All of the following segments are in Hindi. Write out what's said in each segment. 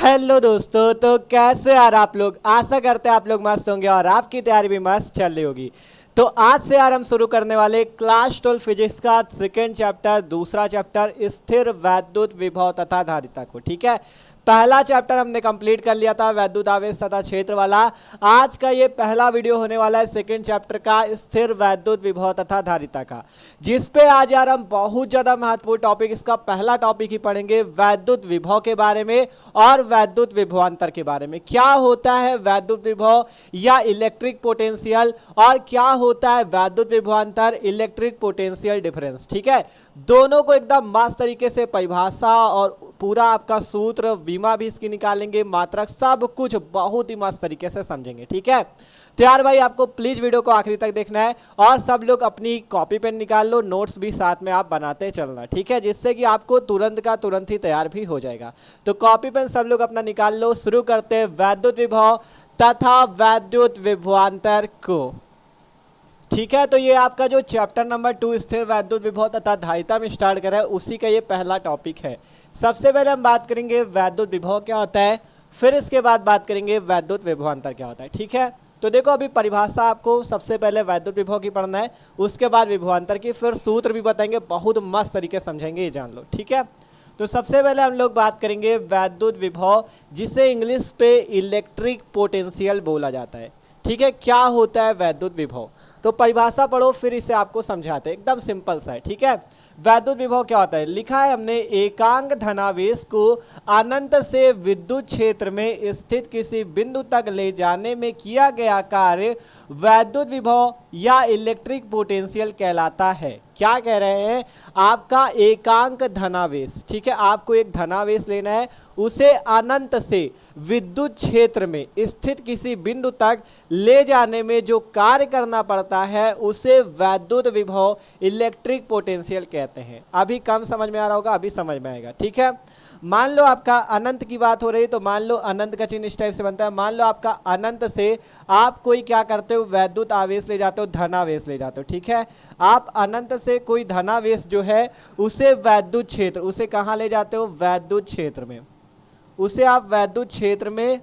हेलो दोस्तों, तो कैसे यार आप लोग। आशा करते हैं आप लोग मस्त होंगे और आपकी तैयारी भी मस्त चल रही होगी। तो आज से यार हम शुरू करने वाले क्लास 12 फिजिक्स का सेकेंड चैप्टर, दूसरा चैप्टर स्थिर वैद्युत विभव तथा धारिता को। ठीक है, पहला चैप्टर हमने कंप्लीट कर लिया था वैद्युत आवेश तथा क्षेत्र वाला। आज का ये पहला वीडियो होने वाला है सेकेंड चैप्टर का स्थिर वैद्युत विभव तथा धारिता का, जिस पे आज यार हम बहुत ज़्यादा महत्वपूर्ण टॉपिक, इसका पहला टॉपिक ही पढ़ेंगे वैद्युत विभव के बारे में और वैद्युत विभवांतर के बारे में। क्या होता है वैद्युत विभव या इलेक्ट्रिक पोटेंशियल, और क्या होता है वैद्युत विभवांतर इलेक्ट्रिक पोटेंशियल डिफरेंस। ठीक है, दोनों को एकदम मस्त तरीके से परिभाषा और पूरा आपका सूत्र बीमा भी इसकी निकालेंगे, मात्रक, सब कुछ बहुत ही मस्त तरीके से समझेंगे। ठीक है, तो यार भाई आपको प्लीज वीडियो को आखिरी तक देखना है और सब लोग अपनी कॉपी पेन निकाल लो, नोट्स भी साथ में आप बनाते चलना। ठीक है, जिससे कि आपको तुरंत का तुरंत ही तैयार भी हो जाएगा। तो कॉपी पेन सब लोग अपना निकाल लो। शुरू करते हैं वैद्युत विभव तथा वैद्युत विभवांतर को। ठीक है, तो ये आपका जो चैप्टर नंबर 2 स्थिर वैद्युत विभव तथा धारिता में स्टार्ट करा है, उसी का ये पहला टॉपिक है। सबसे पहले हम बात करेंगे वैद्युत विभव क्या होता है, फिर इसके बाद बात करेंगे वैद्युत विभवांतर क्या होता है। ठीक है, तो देखो अभी परिभाषा आपको सबसे पहले वैद्युत विभव की पढ़ना है, उसके बाद विभवांतर की, फिर सूत्र भी बताएंगे, बहुत मस्त तरीके से समझेंगे, ये जान लो। ठीक है, तो सबसे पहले हम लोग बात करेंगे वैद्युत विभव, जिसे इंग्लिश पे इलेक्ट्रिक पोटेंशियल बोला जाता है। ठीक है, क्या होता है वैद्युत विभव, तो परिभाषा पढ़ो फिर इसे आपको समझाते हैं, एकदम सिंपल सा है। ठीक है, वैद्युत विभव क्या होता है, लिखा है हमने, एकांक धनावेश को अनंत से विद्युत क्षेत्र में स्थित किसी बिंदु तक ले जाने में किया गया कार्य वैद्युत विभव या इलेक्ट्रिक पोटेंशियल कहलाता है। क्या कह रहे हैं, आपका एकांक धनावेश, ठीक है, आपको एक धनावेश लेना है, उसे अनंत से विद्युत क्षेत्र में स्थित किसी बिंदु तक ले जाने में जो कार्य करना पड़ता है उसे वैद्युत विभव इलेक्ट्रिक पोटेंशियल कहते हैं। अभी कम समझ में आ रहा होगा, अभी समझ में आएगा। ठीक है, मान लो आपका अनंत की बात हो रही है, तो मान लो अनंत का चिन्ह इस टाइप से बनता है। मान लो आपका अनंत से आप कोई क्या करते हो, वैद्युत आवेश ले जाते हो, धनावेश ले जाते हो। ठीक है, आप अनंत से कोई धनावेश जो है उसे वैद्युत क्षेत्र, उसे कहाँ ले जाते हो, वैद्युत क्षेत्र में, उसे आप वैद्युत क्षेत्र में,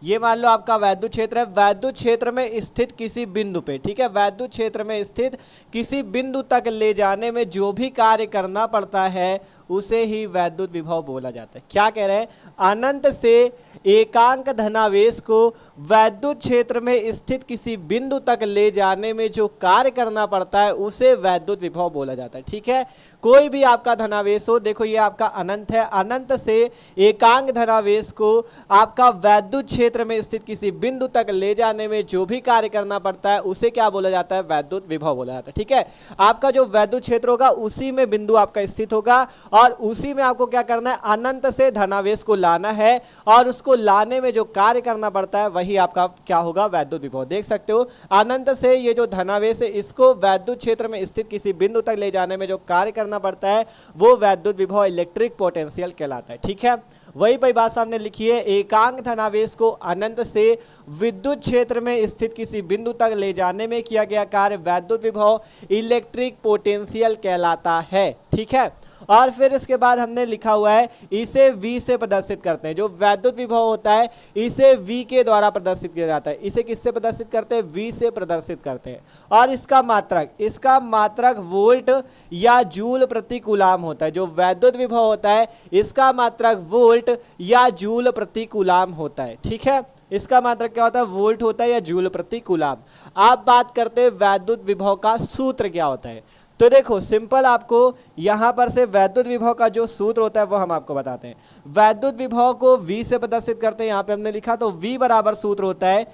ये मान लो आपका वैद्युत क्षेत्र है, वैद्युत क्षेत्र में स्थित किसी बिंदु पे, ठीक है, वैद्युत क्षेत्र में स्थित किसी बिंदु तक ले जाने में जो भी कार्य करना पड़ता है उसे ही वैद्युत विभव बोला जाता है। क्या कह रहे हैं, अनंत से एकांक धनावेश को वैद्युत क्षेत्र में स्थित किसी बिंदु तक ले जाने में जो कार्य करना पड़ता है उसे वैद्युत विभव बोला जाता है। ठीक है, कोई भी आपका धनावेश हो, देखो ये आपका अनंत है, अनंत से एकांक धनावेश को आपका वैद्युत क्षेत्र में स्थित किसी बिंदु तक ले जाने में जो भी कार्य करना पड़ता है उसे क्या बोला जाता है, वैद्युत विभव बोला जाता है। ठीक है, आपका जो वैद्युत क्षेत्र होगा उसी में बिंदु आपका स्थित होगा और उसी में आपको क्या करना है, अनंत से धनावेश को लाना है और उसको लाने में जो कार्य करना पड़ता है वही आपका क्या होगा, वैद्युत विभव। देख सकते हो अनंत से ये जो धनावेश है इसको वैद्युत क्षेत्र में स्थित किसी बिंदु तक ले जाने में जो कार्य करना पड़ता है वो वैद्युत विभव इलेक्ट्रिक पोटेंशियल कहलाता है। ठीक है, वही परिभाषा हमने लिखी है, एकांक धनावेश को अनंत से विद्युत क्षेत्र में स्थित किसी बिंदु तक ले जाने में किया गया कार्य वैद्युत विभव इलेक्ट्रिक पोटेंशियल कहलाता है। ठीक है, और फिर इसके बाद हमने लिखा हुआ है, इसे V से प्रदर्शित करते हैं। जो वैद्युत विभव होता है इसे V के द्वारा प्रदर्शित किया जाता है। इसे किससे प्रदर्शित करते हैं, V से प्रदर्शित करते हैं। और इसका मात्रक वोल्ट या जूल प्रति कूलाम होता है। जो वैद्युत विभव होता है इसका मात्रक वोल्ट या जूल प्रति कूलाम होता है। ठीक है, इसका मात्रक क्या होता है, वोल्ट होता है या जूल प्रति कूलाम। आप बात करते हैं वैद्युत विभव का सूत्र क्या होता है, तो देखो सिंपल, आपको यहां पर से वैद्युत विभव का जो सूत्र होता है वो हम आपको बताते हैं। वैद्युत विभव को V से प्रदर्शित करते हैं, यहां पे हमने लिखा, तो V बराबर सूत्र होता है,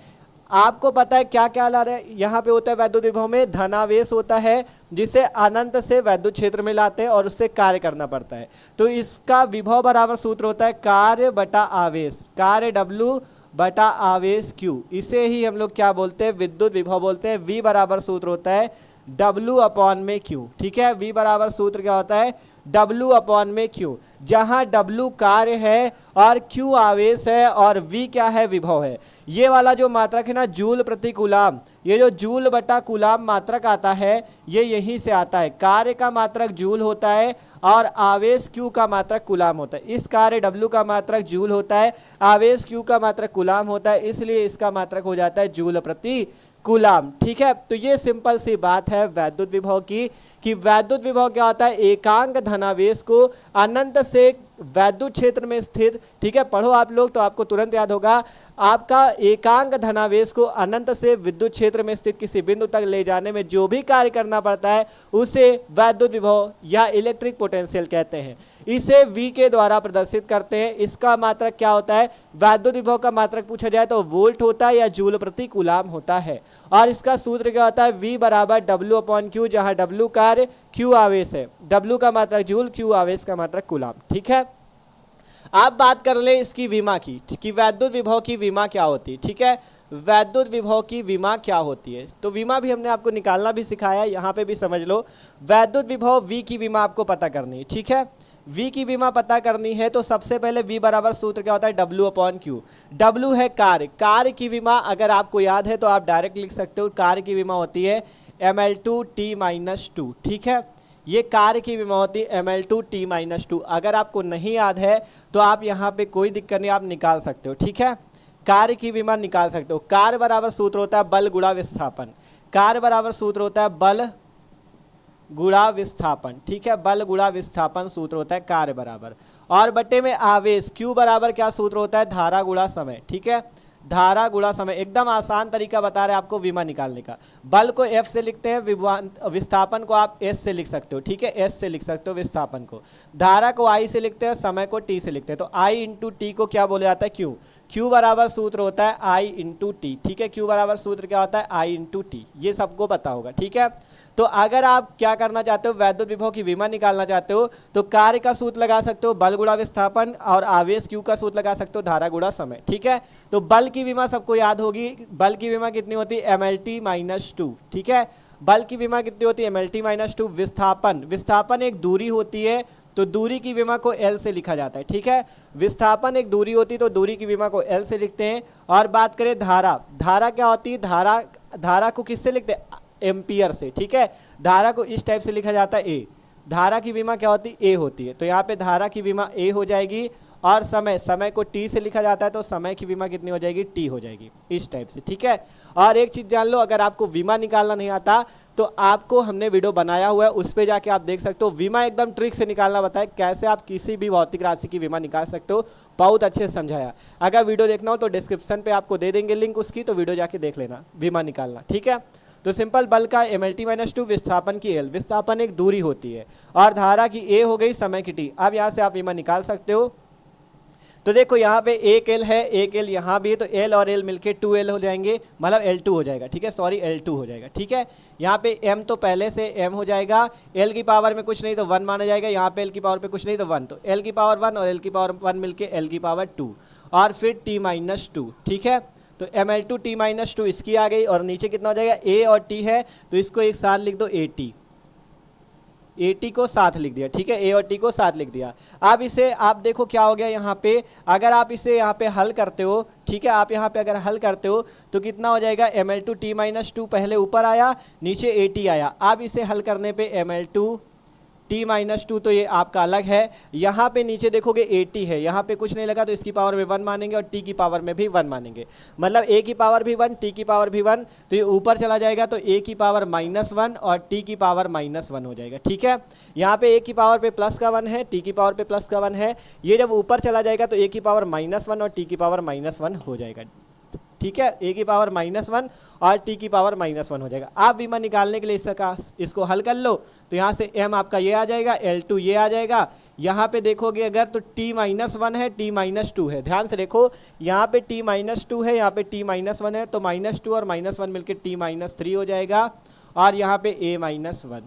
आपको पता है क्या क्या ला रहे हैं, यहाँ पे होता है वैद्युत विभव में धनावेश होता है जिसे अनंत से वैद्युत क्षेत्र में लाते हैं और उससे कार्य करना पड़ता है। तो इसका विभव बराबर सूत्र होता है कार्य बटा आवेश, कार्य W बटा आवेश Q। इसे ही हम लोग क्या बोलते हैं, विद्युत विभव बोलते हैं। V बराबर सूत्र होता है W अपॉन में Q। ठीक है, V बराबर सूत्र क्या होता है, W अपॉन में Q, जहां W कार्य है और Q आवेश है और V क्या है, विभव है। ये वाला जो मात्रक है ना, जूल प्रति कूलाम, ये जो जूल बटा कूलाम मात्रक आता है ये यहीं से आता है। कार्य का मात्रक जूल होता है और आवेश Q का मात्रक कूलाम होता है। इस कार्य W का मात्रक जूल होता है, आवेश Q का मात्रक कूलाम होता है, इसलिए इसका मात्रक हो जाता है जूल प्रति कूलाम। ठीक है, तो ये सिंपल सी बात है वैद्युत विभव की, कि वैद्युत विभव क्या होता है, एकांक धनावेश को अनंत से वैद्युत क्षेत्र में स्थित, ठीक है, पढ़ो आप लोग तो आपको तुरंत याद होगा, आपका एकांक धनावेश को अनंत से विद्युत क्षेत्र में स्थित किसी बिंदु तक ले जाने में जो भी कार्य करना पड़ता है उसे वैद्युत विभव या इलेक्ट्रिक पोटेंशियल कहते हैं। इसे V के द्वारा प्रदर्शित करते हैं। इसका मात्रक क्या होता है, वैद्युत विभव का मात्रक पूछा जाए तो वोल्ट होता है या जूल प्रति कूलाम होता है। और इसका सूत्र क्या होता है, V बराबर W अपॉन Q, जहां W कार्य Q आवेश है, W का मात्रक जूल, Q आवेश का मात्रक कूलाम। ठीक है, आप बात कर ले इसकी विमा की, कि वैद्युत विभव की विमा क्या होती है। ठीक है, वैद्युत विभव की विमा क्या होती है, तो विमा भी हमने आपको निकालना भी सिखाया, यहाँ पे भी समझ लो। वैद्युत विभव V की विमा आपको पता करनी है। ठीक है, V की विमा पता करनी है तो सबसे पहले V बराबर सूत्र क्या होता है, W अपॉन Q। W है कार्य, कार्य की विमा अगर आपको याद है तो आप डायरेक्ट लिख सकते हो, कार्य की विमा होती है ml2t-2। ठीक है, ये कार्य की विमा होती है ml2t-2। अगर आपको नहीं याद है तो आप यहाँ पे कोई दिक्कत नहीं, आप निकाल सकते हो। ठीक है, कार्य की विमा निकाल सकते हो। कार्य बराबर सूत्र होता है बल गुणा विस्थापन, कार्य बराबर सूत्र होता है बल गुणा विस्थापन। ठीक है, बल गुणा विस्थापन सूत्र होता है कार्य बराबर, और बटे में आवेश Q बराबर क्या सूत्र होता है, धारा गुणा समय। ठीक है, धारा गुणा समय, एकदम आसान तरीका बता रहे हैं आपको विमा निकालने का। बल को F से लिखते हैं, विस्थापन को आप S से लिख सकते हो। ठीक है, S से लिख सकते हो विस्थापन को। धारा को I से लिखते हैं, समय को T से लिखते हैं। तो I इंटू T को क्या बोला जाता है, Q। Q बराबर सूत्र होता है I इंटू T। ठीक है, Q बराबर सूत्र क्या होता है, I इंटू T। ये सबको पता होगा। ठीक है, तो अगर आप क्या करना चाहते हो, वैद्युत विभव की विमा निकालना चाहते हो तो कार्य का सूत्र लगा सकते हो बल गुणा विस्थापन, और आवेश Q का सूत्र लगा सकते हो धारा गुणा समय। ठीक है, तो बल की विमा सबको याद होगी, बल की विमा कितनी होती है, mlt-2। ठीक है, बल की विमा कितनी होती है, mlt-2। विस्थापन, विस्थापन एक दूरी होती है तो दूरी की विमा को L से लिखा जाता है। ठीक है, विस्थापन एक दूरी होती है तो दूरी की विमा को L से लिखते हैं। और बात करें धारा, धारा क्या होती है, धारा को किससे लिखते हैं, एम्पियर से। ठीक है, धारा को इस टाइप से लिखा जाता है A। धारा की विमा क्या होती है, A होती है, तो यहाँ पे धारा की विमा A हो जाएगी। और समय को T से लिखा जाता है तो समय की विमा कितनी हो जाएगी, T हो जाएगी, इस टाइप से। ठीक है, और एक चीज़ जान लो, अगर आपको विमा निकालना नहीं आता तो आपको हमने वीडियो बनाया हुआ है, उस पर जाके आप देख सकते हो। विमा एकदम ट्रिक से निकालना बताए, कैसे आप किसी भी भौतिक राशि की विमा निकाल सकते हो, बहुत अच्छे से समझाया। अगर वीडियो देखना हो तो डिस्क्रिप्शन पे आपको दे देंगे लिंक उसकी, तो वीडियो जाके देख लेना, विमा निकालना। ठीक है, तो सिंपल बल का mlt-2, विस्थापन की L, विस्थापन एक दूरी होती है, और धारा की A हो गई, समय की T। अब यहाँ से आप विमा निकाल सकते हो। तो देखो यहाँ पे एक L है, एक L यहाँ भी है, तो L और L मिलके 2L हो जाएंगे, मतलब L2 हो जाएगा। ठीक है, सॉरी L2 हो जाएगा। ठीक है, यहाँ पे M तो पहले से M हो जाएगा, L की पावर में कुछ नहीं तो 1 माना जाएगा, यहाँ पे L की पावर पे कुछ नहीं तो 1, तो L की पावर 1 और L की पावर 1 मिलके L की पावर 2, और फिर T-2। ठीक है, तो ml2t-2 इसकी आ गई, और नीचे कितना हो जाएगा, A और T है तो इसको एक साथ लिख दो, AT को साथ लिख दिया। ठीक है, A और T को साथ लिख दिया। अब इसे आप देखो क्या हो गया यहाँ पे, अगर आप इसे यहाँ पे हल करते हो, ठीक है, आप यहाँ पे अगर हल करते हो तो कितना हो जाएगा, ml2t-2 पहले ऊपर आया, नीचे AT आया। अब इसे हल करने पे ml2t-2 तो ये आपका अलग है, यहाँ पे नीचे देखोगे AT है, यहाँ पे कुछ नहीं लगा तो इसकी पावर में 1 मानेंगे और T की पावर में भी 1 मानेंगे, मतलब A की पावर भी 1, T की पावर भी 1, तो ये ऊपर चला जाएगा तो A की पावर -1 और T की पावर -1 हो जाएगा। ठीक है, यहाँ पे A की पावर पे प्लस का 1 है, T की पावर पे प्लस का 1 है, ये जब ऊपर चला जाएगा तो A की पावर -1 और T की पावर -1 हो जाएगा। ठीक है, A की पावर -1 और T की पावर -1 हो जाएगा। आप विमा निकालने के लिए इसको हल कर लो, तो यहाँ से M आपका ये आ जाएगा, L2 ये आ जाएगा। यहाँ पे देखोगे अगर तो T-1 है, T-2 है, ध्यान से देखो, यहाँ पे T-2 है, यहाँ पे T-1 है, तो -2 और -1 मिलके T-3 हो जाएगा, और यहाँ पे A-1।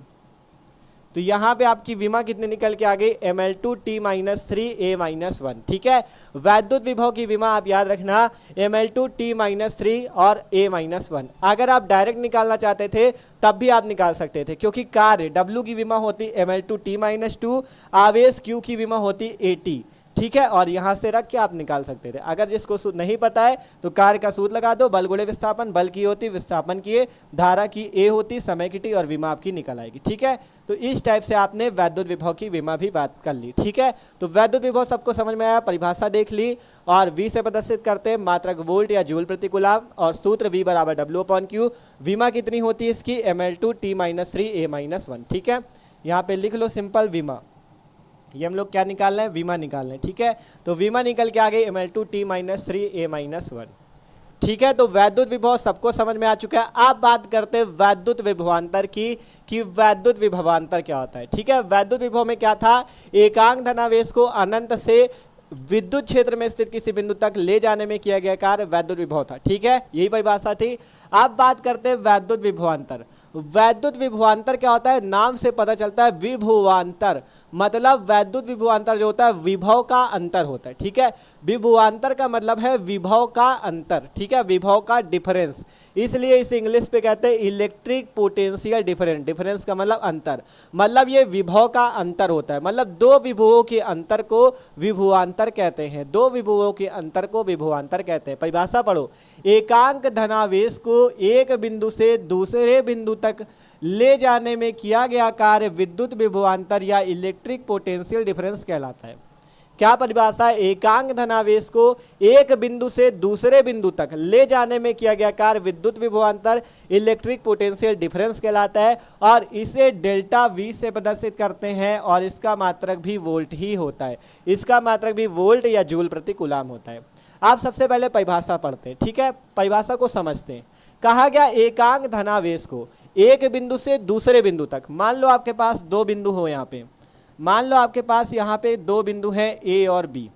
तो यहाँ पे आपकी विमा कितनी निकल के आ गई, ml2t-3a-1। ठीक है, वैद्युत विभव की विमा आप याद रखना ml2t-3 और a-1। अगर आप डायरेक्ट निकालना चाहते थे तब भी आप निकाल सकते थे, क्योंकि कार्य W की विमा होती ml2t-2, आवेश Q की विमा होती at। ठीक है, और यहाँ से रख के आप निकाल सकते थे। अगर जिसको सूत्र नहीं पता है तो कार्य का सूत्र लगा दो, बल गुणे विस्थापन, बल की होती विस्थापन की ए, धारा की ए होती, समय की टी, और विमा आपकी निकल आएगी। ठीक है, तो इस टाइप से आपने वैद्युत विभव की विमा भी बात कर ली। ठीक है, तो वैद्युत विभव सबको समझ में आया, परिभाषा देख ली, और V से प्रदर्शित करते हैं मात्रक वोल्ट या जूल प्रति कूलम, और सूत्र V बराबर W/Q। विमा कितनी होती है इसकी, ml2t-3a-1। ठीक है, यहाँ पे लिख लो सिंपल विमा, ये हम लोग क्या निकाल रहे हैं, विमा निकाल रहे हैं। ठीक है, तो विमा निकल के आ गई ml2t-3a-1। ठीक है, तो वैद्युत विभव सबको समझ में आ चुका है। अब बात करते हैं वैद्युत विभवांतर की, कि वैद्युत विभवांतर क्या होता है। ठीक है, वैद्युत विभव में क्या था, एकांक धनावेश को अनंत से विद्युत क्षेत्र में स्थित किसी बिंदु तक ले जाने में किया गया कार्य वैद्युत विभव था। ठीक है, यही परिभाषा थी। अब बात करते हैं वैद्युत विभवांतर। वैद्युत विभवांतर क्या होता है, नाम से पता चलता है विभवांतर, मतलब वैद्युत विभवांतर जो होता है विभव का अंतर होता है। ठीक है, विभवांतर का मतलब है विभव का अंतर। ठीक है, विभव का डिफरेंस, इसलिए इसे इंग्लिश पे कहते हैं इलेक्ट्रिक पोटेंशियल डिफरेंस। डिफरेंस का मतलब अंतर, मतलब ये विभव का अंतर होता है, मतलब दो विभवों के अंतर को विभवांतर कहते हैं। दो विभवों के अंतर को विभवांतर कहते हैं। परिभाषा पढ़ो, एकांक धनावेश को एक बिंदु से दूसरे बिंदु तक ले जाने में किया गया कार्य विद्युत विभवांतर या इलेक्ट्रिक पोटेंशियल डिफरेंस कहलाता है। क्या परिभाषा है, एकांक धनावेश को एक बिंदु से दूसरे बिंदु तक ले जाने में किया गया कार्य विद्युत विभवांतर इलेक्ट्रिक पोटेंशियल डिफरेंस कहलाता है, और इसे डेल्टा V से प्रदर्शित करते हैं, और इसका मात्रक भी वोल्ट ही होता है। इसका मात्रक भी वोल्ट या जूल प्रति कूलम होता है। आप सबसे पहले परिभाषा पढ़ते हैं। ठीक है, परिभाषा को समझते हैं। कहा गया एकांक धनावेश को एक बिंदु से दूसरे बिंदु तक, मान लो आपके पास दो बिंदु हो, यहाँ पे मान लो आपके पास यहाँ पे दो बिंदु हैं A और B।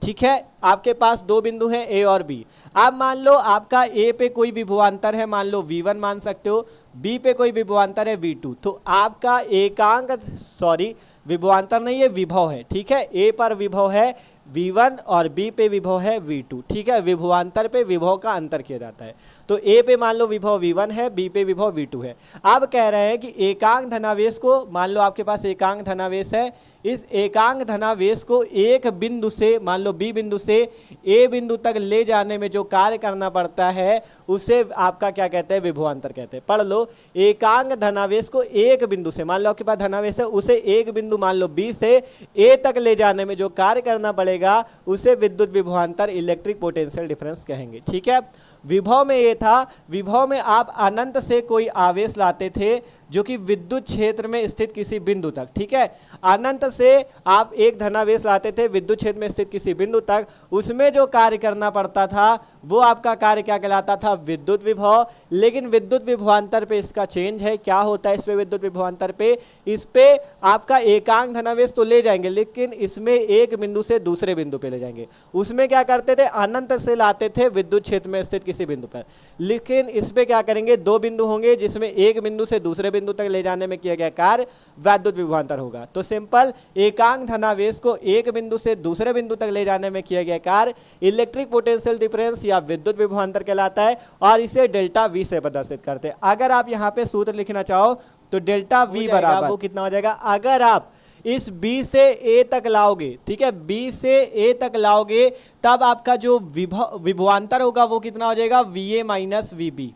ठीक है, आपके पास दो बिंदु हैं A और B। अब मान लो आपका A पे कोई विभवांतर है, मान लो V1 मान सकते हो, B पे कोई विभवांतर है V2, तो आपका एकांक, सॉरी विभवांतर नहीं है, विभव है। ठीक है, A पर विभव है V1 और B पे विभव है V2। ठीक है, विभवांतर पे विभव का अंतर किया जाता है। तो A पे मान लो विभव V1 है, B पे विभव V2 है। अब कह रहे हैं कि एकांक धनावेश को, मान लो आपके पास एकांक धनावेश है, इस एकांक धनावेश को एक बिंदु से, मान लो B बिंदु से A बिंदु तक ले जाने में जो कार्य करना पड़ता है उसे आपका क्या कहते हैं, विभवांतर कहते हैं। पढ़ लो, एकांक धनावेश को एक बिंदु से, मान लो आपके पास धनावेश है, उसे एक बिंदु मान लो B से A तक ले जाने में जो कार्य करना पड़ेगा उसे विद्युत विभवांतर इलेक्ट्रिक पोटेंशियल डिफरेंस कहेंगे। ठीक है, विभव में ये था, विभव में आप अनंत से कोई आवेश लाते थे जो कि विद्युत क्षेत्र में स्थित किसी बिंदु तक। ठीक है, अनंत से आप एक धनावेश लाते थे विद्युत क्षेत्र में स्थित किसी बिंदु तक, उसमें जो कार्य करना पड़ता था वो आपका कार्य क्या कहलाता था, विद्युत विभव। लेकिन विद्युत विभवांतर पे इसका चेंज है। क्या होता है इस पे, विद्युत विभवांतर पे, इस पे आपका एकांक धनावेश तो ले जाएंगे, लेकिन इसमें एक बिंदु से दूसरे बिंदु पे ले जाएंगे। उसमें क्या करते थे, अनंत से लाते थे विद्युत क्षेत्र में स्थित किसी बिंदु पर, लेकिन इस पे क्या करेंगे, दो बिंदु होंगे जिसमें एक बिंदु से दूसरे बिंदु तक ले जाने में किया गया कार्य वैद्युत विभवांतर होगा। तो सिंपल, एकांक धनावेश को एक बिंदु से दूसरे बिंदु तक ले जाने में किया गया कार्य इलेक्ट्रिक पोटेंशियल डिफरेंस या विद्युत विभवांतर कहलाता है, और इसे डेल्टा V से प्रदर्शित करते हैं। अगर आप यहाँ पे सूत्र लिखना चाहो तो डेल्टा V बराबर वो कितना हो जाएगा, अगर आप इस B से A तक लाओगे, ठीक है, B से A तक लाओगे, तब आपका जो विभवांतर होगा वो कितना हो जाएगा, VA minus VB।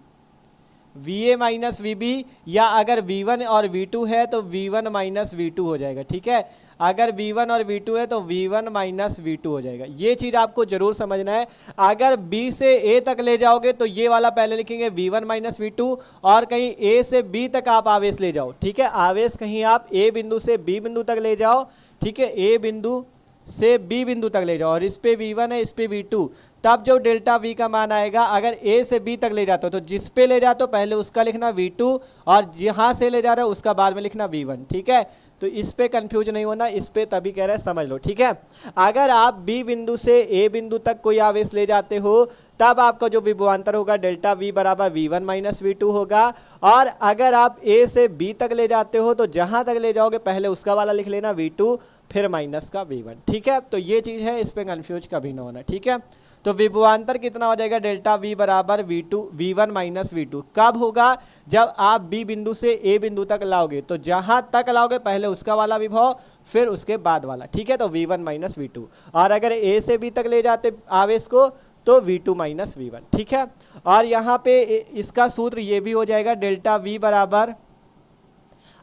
VA minus VB, या अगर V1 और V2 है तो V1 माइनस V2 हो जाएगा। ठीक है, अगर V1 और V2 है तो V1 माइनस V2 हो जाएगा। ये चीज़ आपको जरूर समझना है। अगर B से A तक ले जाओगे तो ये वाला पहले लिखेंगे V1 माइनस V2, और कहीं A से B तक आप आवेश ले जाओ। ठीक है, आवेश कहीं आप A बिंदु से B बिंदु तक ले जाओ। ठीक है, A बिंदु से B बिंदु तक ले जाओ, और इस पे V1 है, इस पे V2, तब जो डेल्टा V का मान आएगा, अगर A से B तक ले जाते हो तो जिस पे ले जाते हो पहले उसका लिखना V2, और जहाँ से ले जा रहे हो उसका बाद में लिखना V1। ठीक है, तो इस पे कंफ्यूज नहीं होना, इस पे तभी कह रहे हैं समझ लो। ठीक है, अगर आप B बिंदु से A बिंदु तक कोई आवेश ले जाते हो तब आपका जो विभवांतर होगा डेल्टा वी बराबर V1 माइनस V2 होगा। और अगर आप A से B तक ले जाते हो तो जहां तक ले जाओगे पहले उसका वाला लिख लेना V2 फिर माइनस का V1, ठीक है। तो ये चीज़ है, इस पर कन्फ्यूज कभी ना होना, ठीक है। तो विभवांतर कितना हो जाएगा डेल्टा V बराबर V1 माइनस V2 कब होगा, जब आप B बिंदु से A बिंदु तक लाओगे, तो जहां तक लाओगे पहले उसका वाला विभव फिर उसके बाद वाला, ठीक है। तो V1 माइनस V2। और अगर A से B तक ले जाते आवेश को तो V2 माइनस V1, ठीक है। और यहाँ पे इसका सूत्र ये भी हो जाएगा डेल्टा V बराबर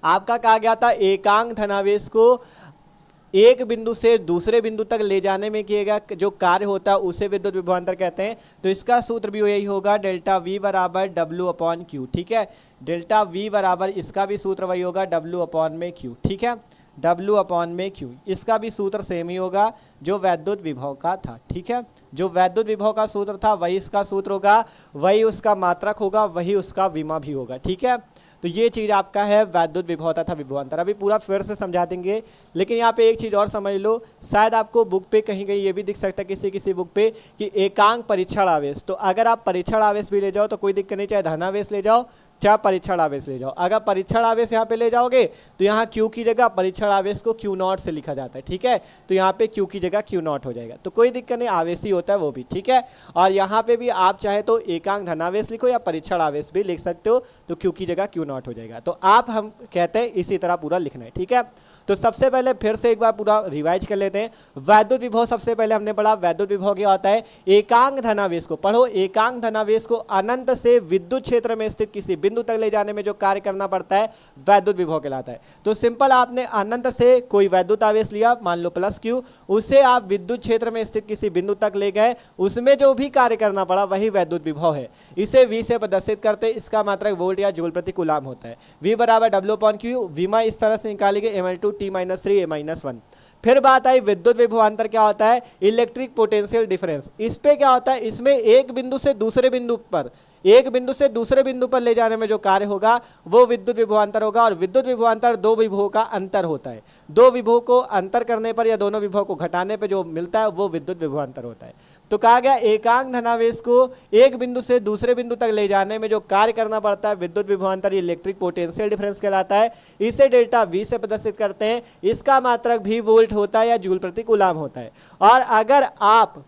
आपका कहा गया था एकांक धनावेश को एक बिंदु से दूसरे बिंदु तक ले जाने में किएगा जो कार्य होता है उसे विद्युत विभवांतर कहते हैं। तो इसका सूत्र भी यही होगा डेल्टा V बराबर W/Q, ठीक है। डेल्टा V बराबर इसका भी सूत्र वही होगा W/Q, ठीक है। W/Q इसका भी सूत्र सेम ही होगा जो वैद्युत विभव का था, ठीक है। जो वैद्युत विभव का सूत्र था वही इसका सूत्र होगा, वही उसका मात्रक होगा, वही उसका विमा भी होगा, ठीक है। तो ये चीज़ आपका है वैद्युत विभव तथा विभवांतर। अभी पूरा फिर से समझा देंगे, लेकिन यहाँ पे एक चीज़ और समझ लो, शायद आपको बुक पे कहीं कहीं ये भी दिख सकता है किसी किसी बुक पे कि एकांक परीक्षण आवेश। तो अगर आप परीक्षण आवेश भी ले जाओ तो कोई दिक्कत नहीं, चाहे धनावेश ले जाओ चाहे परीक्षण आवेश ले जाओ। अगर परीक्षण आवेश यहाँ पे ले जाओगे तो यहाँ Q की जगह परीक्षण आवेश को Q0 से लिखा जाता है, ठीक है। तो यहाँ पे Q की जगह Q0 हो जाएगा, तो कोई दिक्कत नहीं, आवेश ही होता है वो भी, ठीक है। और यहाँ पे भी आप चाहे तो एकांक धनावेश लिखो या परीक्षण आवेश भी लिख सकते हो, तो Q की जगह Q0 हो जाएगा। तो आप हम कहते हैं इसी तरह पूरा लिखना है, ठीक है। तो सबसे पहले फिर से एक बार पूरा रिवाइज कर लेते हैं। वैद्युत विभव सबसे पहले हमने पढ़ा, वैद्युत विभव क्या होता है, एकांक धनावेश को पढ़ो, एकांक धनावेश को अनंत से विद्युत क्षेत्र में स्थित किसी बिंदु तक ले जाने में जो कार्य करना पड़ता है वैद्युत विभव कहलाता है। तो सिंपल, आपने अनंत से कोई वैद्युत आवेश लिया, मान लो +Q, उसे आप विद्युत क्षेत्र में स्थित किसी बिंदु तक ले गए, उसमें जो भी कार्य करना पड़ा वही वैद्युत विभव है। इसे V से प्रदर्शित करते, इसका मात्रक वोल्ट या जूल प्रति कूलाम होता है। V बराबर W/Q, विमा इस तरह से निकालेंगे mL2T-3 A-1। फिर बात आई विद्युत विभवांतर क्या होता है, इलेक्ट्रिक पोटेंशियल डिफरेंस। इस पे क्या होता है, इसमें एक बिंदु से दूसरे बिंदु पर ले जाने में जो कार्य होगा वो विद्युत विभवांतर होगा। और विद्युत विभवांतर दो विभवों का अंतर होता है, दो विभवों को अंतर करने पर या दोनों विभव को घटाने पर जो मिलता है वो विद्युत विभवांतर होता है। तो कहा गया एकांक धनावेश को एक बिंदु से दूसरे बिंदु तक ले जाने में जो कार्य करना पड़ता है विद्युत विभवांतर इलेक्ट्रिक पोटेंशियल डिफरेंस कहलाता है। इसे डेल्टा V से प्रदर्शित करते हैं, इसका मात्रक भी वोल्ट होता है या जूल प्रति कूलाम होता है। और अगर आप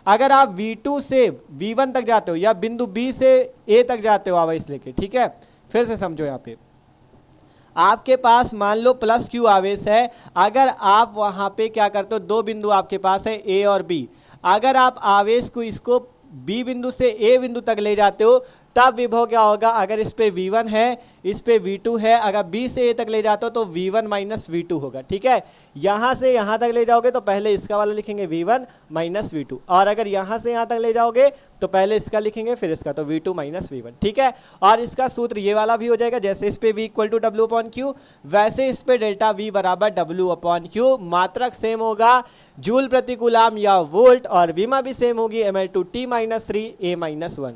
अगर आप V2 से V1 तक जाते हो या बिंदु B से A तक जाते हो आवेश लेके, ठीक है। फिर से समझो, यहाँ पे आपके पास मान लो +Q आवेश है, अगर आप वहाँ पे क्या करते हो, दो बिंदु आपके पास है A और B, अगर आप आवेश को इसको B बिंदु से A बिंदु तक ले जाते हो तब विभव क्या होगा, अगर इस पे V1 है इस पे V2 है, अगर B से A तक ले जाते हो तो V1 माइनस V2 होगा, ठीक है। यहाँ से यहाँ तक ले जाओगे तो पहले इसका वाला लिखेंगे V1 माइनस V2, और अगर यहाँ से यहाँ तक ले जाओगे तो पहले इसका लिखेंगे फिर इसका, तो V2 माइनस V1, ठीक है। और इसका सूत्र ये वाला भी हो जाएगा, जैसे इस पे V = W/Q वैसे इस पे डेल्टा V बराबर W/Q, मात्रक सेम होगा जूल प्रति कूलाम या वोल्ट, और विमा भी सेम होगी mL2T-3 A-1।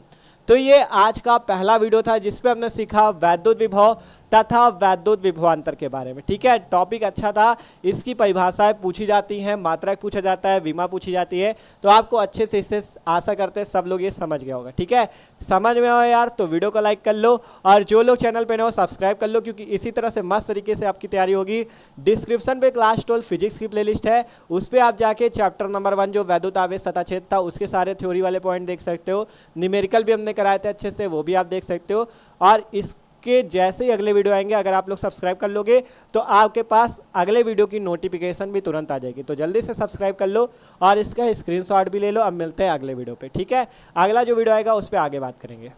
तो ये आज का पहला वीडियो था जिसपे हमने सीखा वैद्युत विभव तथा वैद्युत विभवांतर के बारे में, ठीक है। टॉपिक अच्छा था, इसकी परिभाषाएं पूछी जाती हैं, मात्रक पूछा जाता है, विमा पूछी जाती है, तो आपको अच्छे से इससे आशा करते हैं सब लोग ये समझ गया होगा, ठीक है। समझ में आए यार तो वीडियो को लाइक कर लो, और जो लोग चैनल पे नए हो सब्सक्राइब कर लो, क्योंकि इसी तरह से मस्त तरीके से आपकी तैयारी होगी। डिस्क्रिप्शन पे क्लास 12 फिजिक्स की प्लेलिस्ट है, उस पर आप जाके चैप्टर नंबर 1 जो वैद्युत आवेश तथा क्षेत्र था उसके सारे थ्योरी वाले पॉइंट देख सकते हो। न्यूमेरिकल भी हमने कराए थे अच्छे से, वो भी आप देख सकते हो। और इसके जैसे ही अगले वीडियो आएंगे, अगर आप लोग सब्सक्राइब कर लोगे तो आपके पास अगले वीडियो की नोटिफिकेशन भी तुरंत आ जाएगी। तो जल्दी से सब्सक्राइब कर लो और इसका स्क्रीनशॉट भी ले लो। अब मिलते हैं अगले वीडियो पे, ठीक है। अगला जो वीडियो आएगा उस पर आगे बात करेंगे।